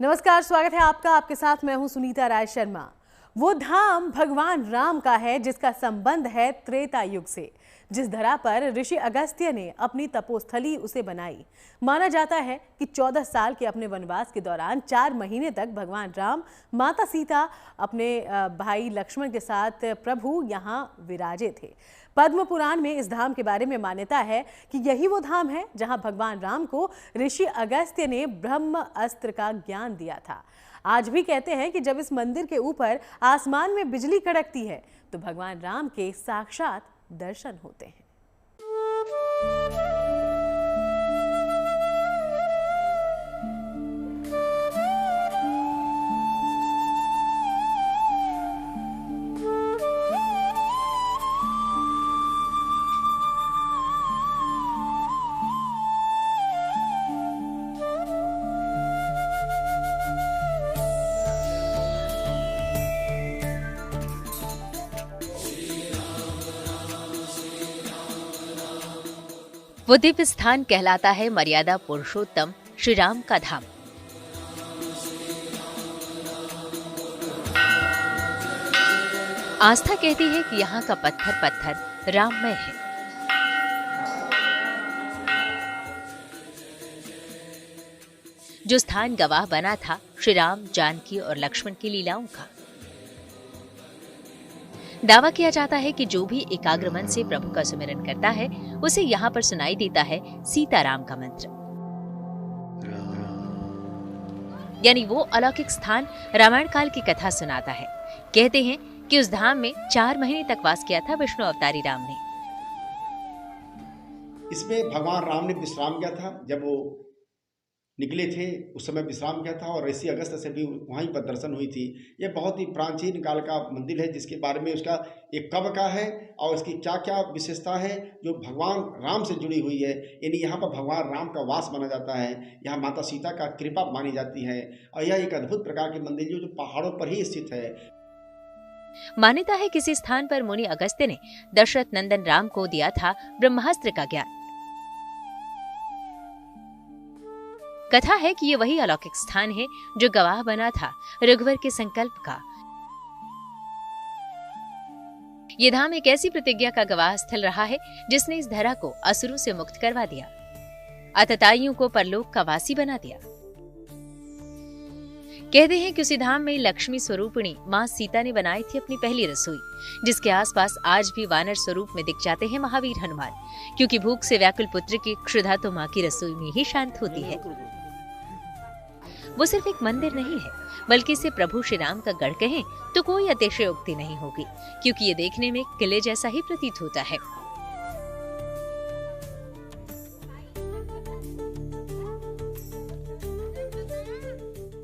नमस्कार, स्वागत है आपका। आपके साथ मैं हूं सुनीता राय शर्मा। वो धाम भगवान राम का है जिसका संबंध है त्रेता युग से। जिस धरा पर ऋषि अगस्त्य ने अपनी तपोस्थली उसे बनाई। माना जाता है कि 14 साल के अपने वनवास के दौरान 4 महीने तक भगवान राम, माता सीता, अपने भाई लक्ष्मण के साथ प्रभु यहाँ विराजे थे। पद्म पुराण में इस धाम के बारे में मान्यता है कि यही वो धाम है जहां भगवान राम को ऋषि अगस्त्य ने ब्रह्म अस्त्र का ज्ञान दिया था। आज भी कहते हैं कि जब इस मंदिर के ऊपर आसमान में बिजली कड़कती है तो भगवान राम के साक्षात दर्शन होते हैं। वो दिव्य स्थान कहलाता है मर्यादा पुरुषोत्तम श्री राम का धाम। आस्था कहती है कि यहाँ का पत्थर पत्थर राममय है। जो स्थान गवाह बना था श्री राम, जानकी और लक्ष्मण की लीलाओं का। दावा किया जाता है कि जो भी एकाग्र मन से प्रभु का सुमिरन करता है उसे यहाँ पर सुनाई देता है सीताराम का मंत्र, यानी वो अलौकिक स्थान रामायण काल की कथा सुनाता है। कहते हैं कि उस धाम में 4 महीने तक वास किया था विष्णु अवतारी राम ने। इसमें भगवान राम ने विश्राम किया था। जब वो निकले थे उस समय विश्राम किया था और ऋषि अगस्त्य से भी वहीं पर दर्शन हुई थी। यह बहुत ही प्राचीन काल का मंदिर है जिसके बारे में उसका एक कब का है और इसकी क्या क्या विशेषता है जो भगवान राम से जुड़ी हुई है। यानी यहाँ पर भगवान राम का वास माना जाता है, यहाँ माता सीता का कृपा मानी जाती है और यह एक अद्भुत प्रकार के मंदिर जो पहाड़ों पर ही स्थित है। मान्यता है किसी स्थान पर मुनि अगस्त्य ने दशरथ नंदन राम को दिया था ब्रह्मास्त्र का ज्ञान। कथा है कि ये वही अलौकिक स्थान है जो गवाह बना था रघुवर के संकल्प का। ये धाम एक ऐसी प्रतिज्ञा का गवाह स्थल रहा है जिसने इस धरा को असुरों से मुक्त करवा दिया, आतताइयों को परलोक का वासी बना दिया। कहते हैं कि उसी धाम में लक्ष्मी स्वरूपिणी मां सीता ने बनाई थी अपनी पहली रसोई, जिसके आसपास आज भी वानर स्वरूप में दिख जाते हैं महावीर हनुमान, क्योंकि भूख से व्याकुल पुत्र की क्षुधा तो मां की रसोई में ही शांत होती है। वो सिर्फ एक मंदिर नहीं है बल्कि इसे प्रभु श्री राम का गढ़ कहें तो कोई अतिशयोक्ति नहीं होगी, क्योंकि ये देखने में किले जैसा ही प्रतीत होता है।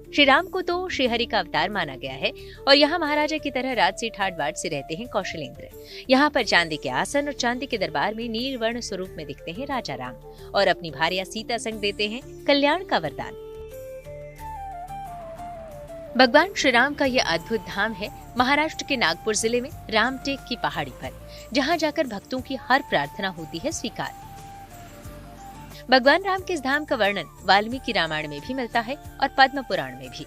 श्री राम को तो श्रीहरि का अवतार माना गया है और यहाँ महाराजा की तरह राजसी ठाट बाट से रहते हैं कौशलेंद्र। यहाँ पर चांदी के आसन और चांदी के दरबार में नील वर्ण स्वरूप में दिखते हैं राजा राम और अपनी भार्या सीता संग देते हैं कल्याण का वरदान। भगवान श्री राम का यह अद्भुत धाम है महाराष्ट्र के नागपुर जिले में रामटेक की पहाड़ी पर, जहाँ जाकर भक्तों की हर प्रार्थना होती है स्वीकार। भगवान राम के इस धाम का वर्णन वाल्मीकि रामायण में भी मिलता है और पद्म पुराण में भी।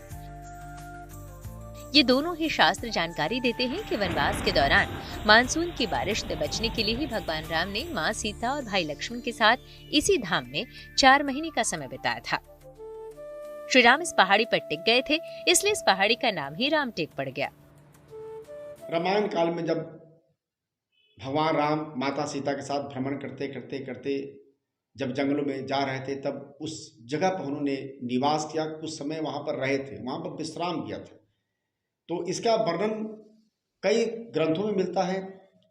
ये दोनों ही शास्त्र जानकारी देते हैं कि वनवास के दौरान मानसून की बारिश से बचने के लिए ही भगवान राम ने मां सीता और भाई लक्ष्मण के साथ इसी धाम में 4 महीने का समय बिताया था। श्री राम इस पहाड़ी पर टिक गए थे, इसलिए इस पहाड़ी का नाम ही रामटेक पड़ गया। रामायण काल में जब भगवान राम माता सीता के साथ भ्रमण करते जब जंगलों में जा रहे थे तब उस जगह पर उन्होंने निवास किया, कुछ समय वहां पर रहे थे, वहां पर विश्राम किया था। तो इसका वर्णन कई ग्रंथों में मिलता है,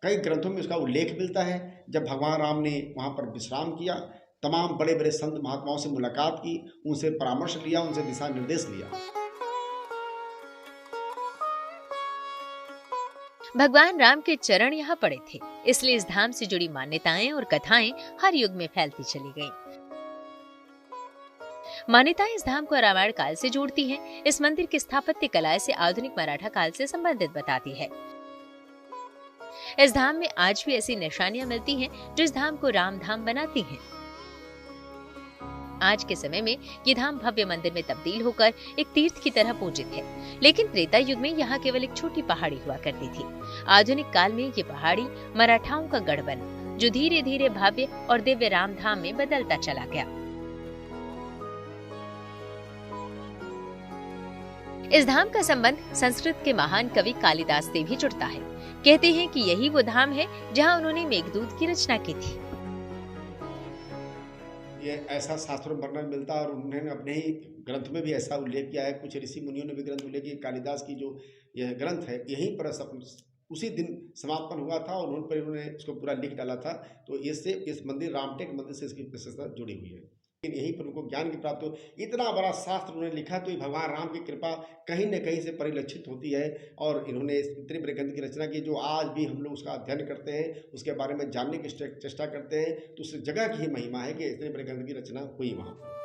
कई ग्रंथों में उसका उल्लेख मिलता है। जब भगवान राम ने वहां पर विश्राम किया, तमाम बड़े बड़े संत महात्माओं से मुलाकात की, उनसे परामर्श लिया, उनसे दिशा निर्देश लिया। भगवान राम के चरण यहाँ पड़े थे, इसलिए इस धाम से जुड़ी मान्यताएं और कथाएं हर युग में फैलती चली गईं। मान्यताएं इस धाम को रामायण काल से जोड़ती हैं। इस मंदिर की स्थापत्य कला इसे आधुनिक मराठा काल से संबंधित बताती है। इस धाम में आज भी ऐसी निशानियां मिलती हैं जो इस धाम को राम धाम बनाती हैं। आज के समय में ये धाम भव्य मंदिर में तब्दील होकर एक तीर्थ की तरह पूजित है, लेकिन त्रेता युग में यहाँ केवल एक छोटी पहाड़ी हुआ करती थी। आधुनिक काल में ये पहाड़ी मराठाओं का गढ़ बना, जो धीरे धीरे भव्य और दिव्य राम धाम में बदलता चला गया। इस धाम का संबंध संस्कृत के महान कवि कालिदास से भी जुड़ता है। कहते हैं कि यही वो धाम है जहाँ उन्होंने मेघदूत की रचना की थी। ये ऐसा शास्त्रों में वर्णन मिलता है और उन्होंने अपने ही ग्रंथ में भी ऐसा उल्लेख किया है। कुछ ऋषि मुनियों ने भी ग्रंथ उल्लेख किया। कालिदास की जो यह ग्रंथ है यहीं पर उसी दिन समापन हुआ था और उन्होंने इसको पूरा लिख डाला था। तो इससे इस मंदिर रामटेक मंदिर से इसकी विशेषता जुड़ी हुई है। लेकिन यहीं पर उनको ज्ञान की प्राप्ति हो। इतना बड़ा शास्त्र उन्होंने लिखा, तो ये भगवान राम की कृपा कहीं न कहीं से परिलक्षित होती है। और इन्होंने इतने बड़े ग्रंथ की रचना की जो आज भी हम लोग उसका अध्ययन करते हैं, उसके बारे में जानने की चेष्टा करते हैं। तो उस जगह की ही महिमा है कि इतने बड़े ग्रंथ की रचना हुई वहाँ पर।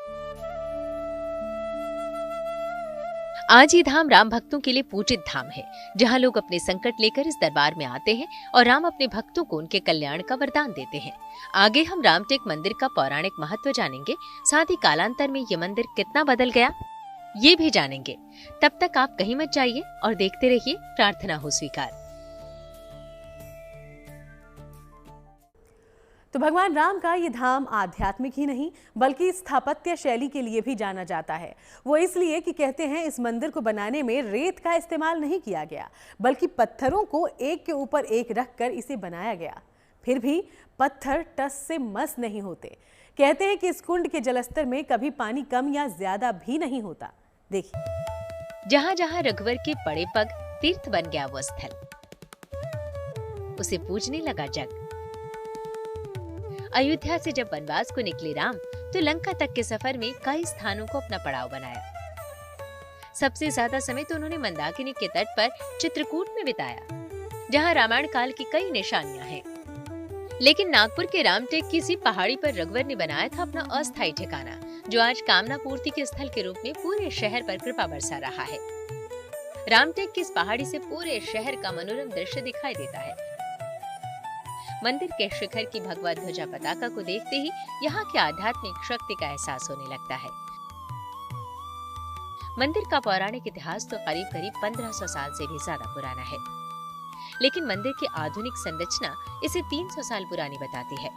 आज ये धाम राम भक्तों के लिए पूजित धाम है, जहाँ लोग अपने संकट लेकर इस दरबार में आते हैं और राम अपने भक्तों को उनके कल्याण का वरदान देते हैं। आगे हम रामटेक मंदिर का पौराणिक महत्व जानेंगे, साथ ही कालांतर में ये मंदिर कितना बदल गया ये भी जानेंगे। तब तक आप कहीं मत जाइए और देखते रहिए प्रार्थना हो स्वीकार। तो भगवान राम का ये धाम आध्यात्मिक ही नहीं बल्कि स्थापत्य शैली के लिए भी जाना जाता है। वो इसलिए कि कहते हैं इस मंदिर को बनाने में रेत का इस्तेमाल नहीं किया गया, बल्कि पत्थरों को एक के ऊपर एक रखकर इसे बनाया गया। फिर भी पत्थर टस से मस नहीं होते। कहते हैं कि इस कुंड के जलस्तर में कभी पानी कम या ज्यादा भी नहीं होता। देखिए, जहाँ जहाँ रघुवर के पड़े पग तीर्थ बन गया वो स्थल, उसे पूजने लगा जग। अयोध्या से जब वनवास को निकले राम, तो लंका तक के सफर में कई स्थानों को अपना पड़ाव बनाया। सबसे ज्यादा समय तो उन्होंने मंदाकिनी के तट पर चित्रकूट में बिताया, जहां रामायण काल की कई निशानियां हैं। लेकिन नागपुर के रामटेक की सी पहाड़ी पर रघुवर ने बनाया था अपना अस्थायी ठिकाना, जो आज कामना पूर्ति के स्थल के रूप में पूरे शहर पर कृपा बरसा रहा है। रामटेक की इस पहाड़ी से पूरे शहर का मनोरम दृश्य दिखाई देता है। मंदिर के शिखर की भगवा ध्वजा पताका को देखते ही यहाँ की आध्यात्मिक शक्ति का एहसास होने लगता है। मंदिर का पौराणिक इतिहास तो करीब करीब 1500 साल से भी ज्यादा पुराना है, लेकिन मंदिर की आधुनिक संरचना इसे 300 साल पुरानी बताती है।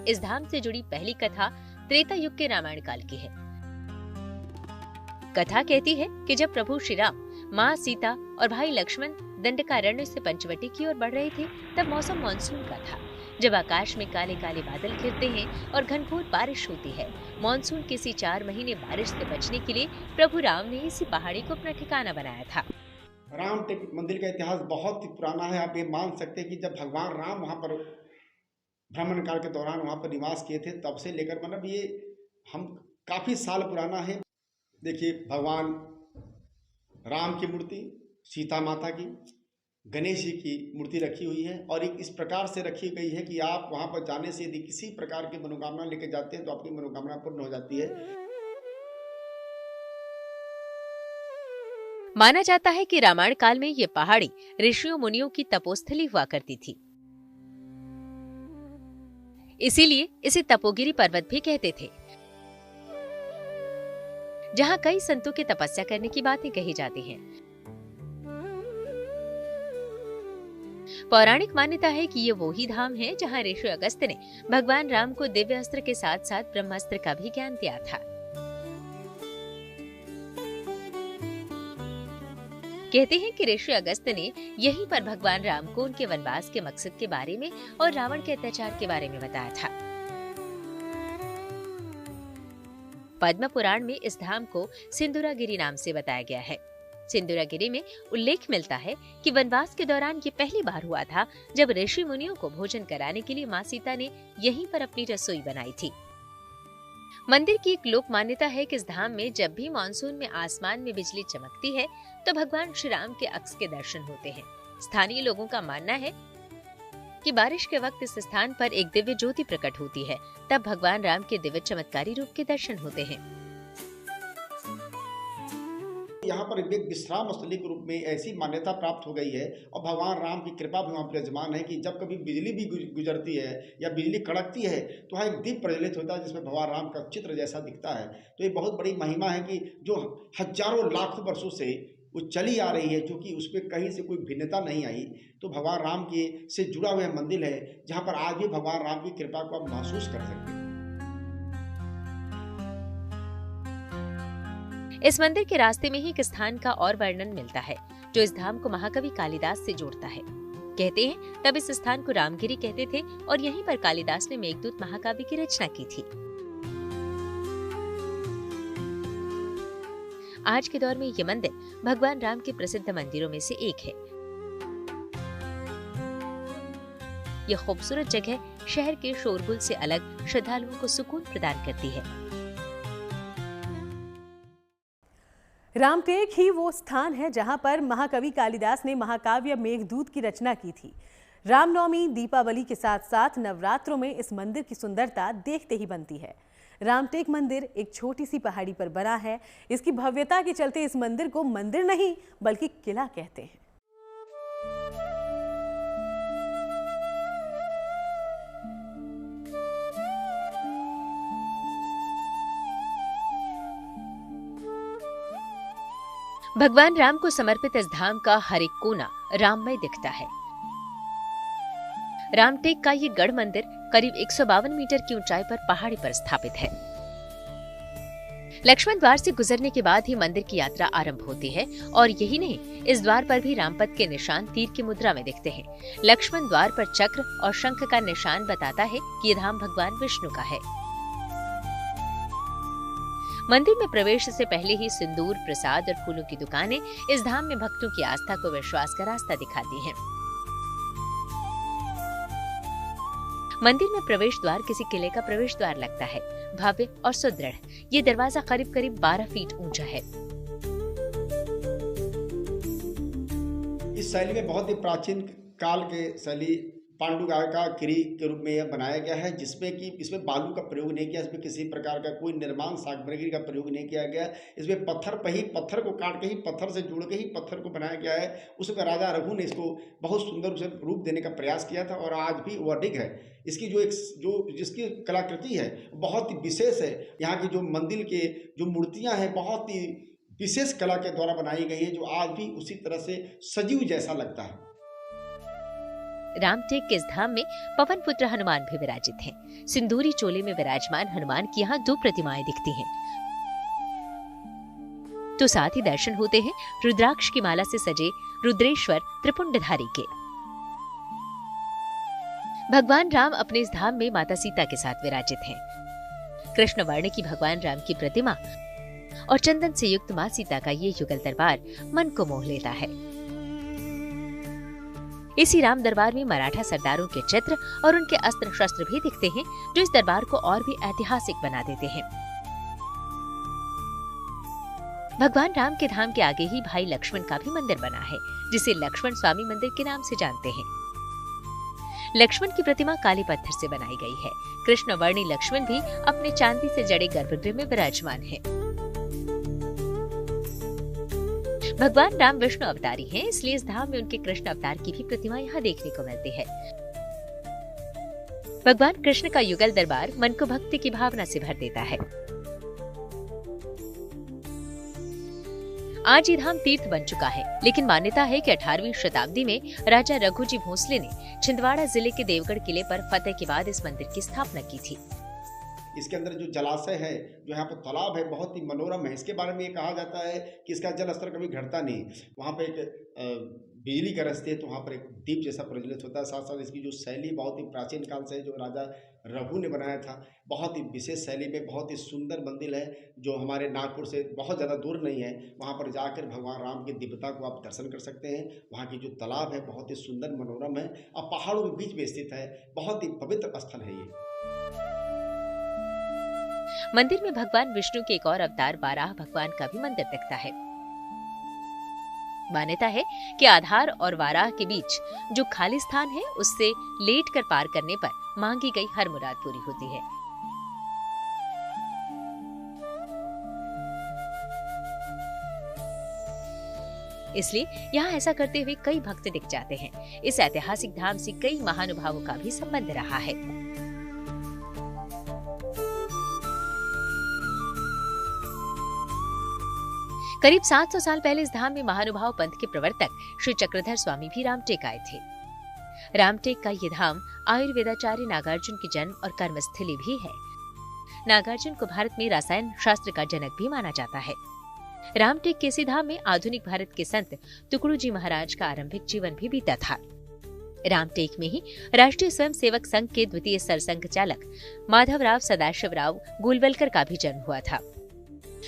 इस धाम से जुड़ी पहली कथा त्रेता युग के रामायण काल की है। कथा कहती है कि जब प्रभु श्री राम, माँ सीता और भाई लक्ष्मण दंडकारण्य से पंचवटी की ओर बढ़ रहे थे, तब मौसम मानसून का था। जब आकाश में काले काले बादल घिरते हैं और घनघोर बारिश होती है। मानसून के इसी 4 महीने बारिश से बचने के लिए प्रभु राम ने इसी पहाड़ी को अपना ठिकाना बनाया था। रामटेक मंदिर का इतिहास बहुत ही पुराना है। आप ये मान सकते हैं कि जब भगवान राम वहाँ पर भ्रमण काल के दौरान वहाँ पर निवास किए थे, तब से लेकर मतलब ये हम काफी साल पुराना है। देखिए, भगवान राम की मूर्ति, सीता माता की, गणेश जी की मूर्ति रखी हुई है और एक इस प्रकार से रखी गई है कि आप वहां पर जाने से यदि किसी प्रकार की मनोकामना लेकर जाते हैं तो आपकी मनोकामना पूर्ण हो जाती है। माना जाता है कि रामायण काल में ये पहाड़ी ऋषियों मुनियों की तपोस्थली हुआ करती थी, इसीलिए इसे तपोगिरी पर्वत भी कहते थे, जहां कई संतों की तपस्या करने की बातें कही जाती हैं। पौराणिक मान्यता है कि ये वो ही धाम है जहां ऋषि अगस्त्य ने भगवान राम को दिव्य अस्त्र के साथ साथ ब्रह्मास्त्र का भी ज्ञान दिया था। कहते हैं कि ऋषि अगस्त्य ने यहीं पर भगवान राम को उनके वनवास के मकसद के बारे में और रावण के अत्याचार के बारे में बताया था। पद्म पुराण में इस धाम को सिंदूरागिरी नाम से बताया गया है। सिंदूरागिरी में उल्लेख मिलता है कि वनवास के दौरान ये पहली बार हुआ था जब ऋषि मुनियों को भोजन कराने के लिए माँ सीता ने यहीं पर अपनी रसोई बनाई थी। मंदिर की एक लोक मान्यता है कि इस धाम में जब भी मानसून में आसमान में बिजली चमकती है तो भगवान श्री राम के अक्स के दर्शन होते हैं। स्थानीय लोगों का मानना है कि बारिश के वक्त इस स्थान पर एक दिव्य ज्योति प्रकट होती है, तब भगवान राम के दिव्य चमत्कारी रूप के दर्शन होते हैं। यहाँ पर एक विश्राम स्थली के रूप में ऐसी मान्यता प्राप्त हो गई है और भगवान राम की कृपा भी वहाँ पर विराजमान है कि जब कभी बिजली भी गुजरती है या बिजली कड़कती है तो वहाँ एक दीप प्रज्वलित होता है जिसमें भगवान राम का चित्र जैसा दिखता है। तो ये बहुत बड़ी महिमा है कि जो हजारों लाखों वर्षों से वो चली आ रही है, जो कि उसमें कहीं से कोई भिन्नता नहीं आई। तो भगवान राम के से जुड़ा हुआ मंदिर है जहाँ पर आज भी भगवान राम की कृपा को आप महसूस कर सकते हैं। इस मंदिर के रास्ते में ही एक स्थान का और वर्णन मिलता है जो इस धाम को महाकवि कालिदास से जोड़ता है। कहते हैं तब इस स्थान को रामगिरी कहते थे और यहीं पर कालिदास ने मेघदूत महाकाव्य की रचना की थी। आज के दौर में ये मंदिर भगवान राम के प्रसिद्ध मंदिरों में से एक है। यह खूबसूरत जगह शहर के शोरगुल से अलग श्रद्धालुओं को सुकून प्रदान करती है। रामटेक ही वो स्थान है जहां पर महाकवि कालिदास ने महाकाव्य मेघदूत की रचना की थी। रामनवमी, दीपावली के साथ साथ नवरात्रों में इस मंदिर की सुंदरता देखते ही बनती है। रामटेक मंदिर एक छोटी सी पहाड़ी पर बना है। इसकी भव्यता के चलते इस मंदिर को मंदिर नहीं बल्कि किला कहते हैं। भगवान राम को समर्पित इस धाम का हर एक कोना राममय दिखता है। रामटेक का ये गढ़ मंदिर करीब 152 मीटर की ऊंचाई पर पहाड़ी पर स्थापित है। लक्ष्मण द्वार से गुजरने के बाद ही मंदिर की यात्रा आरंभ होती है और यही नहीं, इस द्वार पर भी रामपद के निशान तीर की मुद्रा में दिखते हैं। लक्ष्मण द्वार पर चक्र और शंख का निशान बताता है कि ये धाम भगवान विष्णु का है। मंदिर में प्रवेश से पहले ही सिंदूर, प्रसाद और फूलों की दुकानें इस धाम में भक्तों की आस्था को विश्वास का रास्ता दिखाती हैं। मंदिर में प्रवेश द्वार किसी किले का प्रवेश द्वार लगता है, भव्य और सुदृढ़। ये दरवाजा करीब करीब 12 फीट ऊंचा है। इस शैली में बहुत ही प्राचीन काल के शैली पांडुगाय का किरी के रूप में यह बनाया गया है, जिसमें कि इसमें बालू का प्रयोग नहीं किया, इसमें किसी प्रकार का कोई निर्माण सामग्री का प्रयोग नहीं किया गया। इसमें पत्थर पर ही, पत्थर को काट के ही, पत्थर से जुड़ के ही पत्थर को बनाया गया है। उसमें राजा रघु ने इसको बहुत सुंदर से रूप देने का प्रयास किया था और आज भी वो अडिग है। इसकी जिसकी कलाकृति है बहुत ही विशेष है। यहाँ की जो मंदिर के जो मूर्तियाँ हैं बहुत ही विशेष कला के द्वारा बनाई गई है, जो आज भी उसी तरह से सजीव जैसा लगता है। रामटेक के इस धाम में पवन पुत्र हनुमान भी विराजित हैं। सिंदूरी चोले में विराजमान हनुमान की यहाँ 2 प्रतिमाएं दिखती हैं। तो साथ ही दर्शन होते हैं रुद्राक्ष की माला से सजे रुद्रेश्वर त्रिपुंडधारी के। भगवान राम अपने इस धाम में माता सीता के साथ विराजित हैं। कृष्ण वर्ण की भगवान राम की प्रतिमा और चंदन से युक्त मां सीता का ये युगल दरबार मन को मोह लेता है। इसी राम दरबार में मराठा सरदारों के चित्र और उनके अस्त्र शस्त्र भी दिखते हैं, जो इस दरबार को और भी ऐतिहासिक बना देते हैं। भगवान राम के धाम के आगे ही भाई लक्ष्मण का भी मंदिर बना है, जिसे लक्ष्मण स्वामी मंदिर के नाम से जानते हैं। लक्ष्मण की प्रतिमा काले पत्थर से बनाई गई है। कृष्ण वर्णी लक्ष्मण भी अपने चांदी से जड़े गर्भगृह में विराजमान है। भगवान राम विष्णु अवतारी हैं, इसलिए इस धाम में उनके कृष्ण अवतार की भी प्रतिमा यहाँ देखने को मिलती है। भगवान कृष्ण का युगल दरबार मन को भक्ति की भावना से भर देता है। आज ये धाम तीर्थ बन चुका है, लेकिन मान्यता है कि 18वीं शताब्दी में राजा रघुजी भोसले ने छिंदवाड़ा जिले के देवगढ़ किले पर फतेह के बाद इस मंदिर की स्थापना की थी। इसके अंदर जो जलाशय है, जो यहाँ पर तालाब है, बहुत ही मनोरम है। इसके बारे में ये कहा जाता है कि इसका जल स्तर कभी घटता नहीं। वहाँ पे एक बिजली का रस्ते है, तो वहाँ पर एक दीप जैसा प्रज्वलित होता है। साथ साथ इसकी जो शैली बहुत ही प्राचीन काल से है, जो राजा रघु ने बनाया था। बहुत ही विशेष शैली में बहुत ही सुंदर मंदिर है, जो हमारे नागपुर से बहुत ज़्यादा दूर नहीं है। वहाँ पर जाकर भगवान राम की दिव्यता को आप दर्शन कर सकते हैं। वहाँ की जो तालाब है बहुत ही सुंदर मनोरम है और पहाड़ों के बीच में स्थित है। बहुत ही पवित्र स्थल है ये। मंदिर में भगवान विष्णु के एक और अवतार वाराह भगवान का भी मंदिर दिखता है। मान्यता है कि आधार और वाराह के बीच जो खाली स्थान है, उससे लेट कर पार करने पर मांगी गई हर मुराद पूरी होती है। इसलिए यहाँ ऐसा करते हुए कई भक्त दिख जाते हैं। इस ऐतिहासिक धाम से कई महानुभावों का भी संबंध रहा है। करीब 700 साल पहले इस धाम में महानुभाव पंथ के प्रवर्तक श्री चक्रधर स्वामी भी रामटेक आए थे। रामटेक का ये धाम आयुर्वेदाचार्य नागार्जुन की जन्म और कर्मस्थली भी है। नागार्जुन को भारत में रसायन शास्त्र का जनक भी माना जाता है। रामटेक के इसी धाम में आधुनिक भारत के संत तुकडू जी महाराज का आरंभिक जीवन भी बीता था। रामटेक में ही राष्ट्रीय स्वयंसेवक संघ के द्वितीय सरसंघ चालक माधवराव सदाशिवराव गोलवलकर का भी जन्म हुआ था।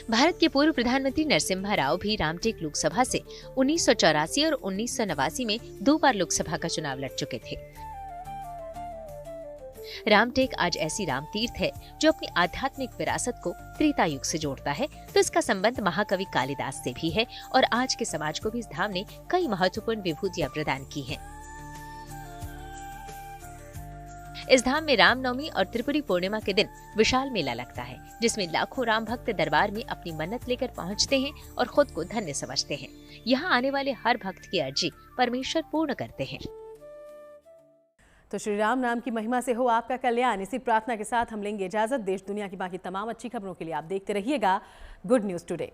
भारत के पूर्व प्रधानमंत्री नरसिम्हा राव भी रामटेक लोकसभा से 1984 और 1989 में 2 बार लोकसभा का चुनाव लड़ चुके थे। रामटेक आज ऐसी राम तीर्थ है जो अपनी आध्यात्मिक विरासत को त्रेता युग से जोड़ता है, तो इसका संबंध महाकवि कालिदास से भी है और आज के समाज को भी इस धाम ने कई महत्वपूर्ण विभूतियां प्रदान की हैं। इस धाम में रामनवमी और त्रिपुरी पूर्णिमा के दिन विशाल मेला लगता है, जिसमें लाखों राम भक्त दरबार में अपनी मन्नत लेकर पहुंचते हैं और खुद को धन्य समझते हैं। यहाँ आने वाले हर भक्त की अर्जी परमेश्वर पूर्ण करते हैं। तो श्री राम नाम की महिमा से हो आपका कल्याण, इसी प्रार्थना के साथ हम लेंगे इजाजत। देश दुनिया की बाकी तमाम अच्छी खबरों के लिए आप देखते रहिएगा गुड न्यूज टुडे।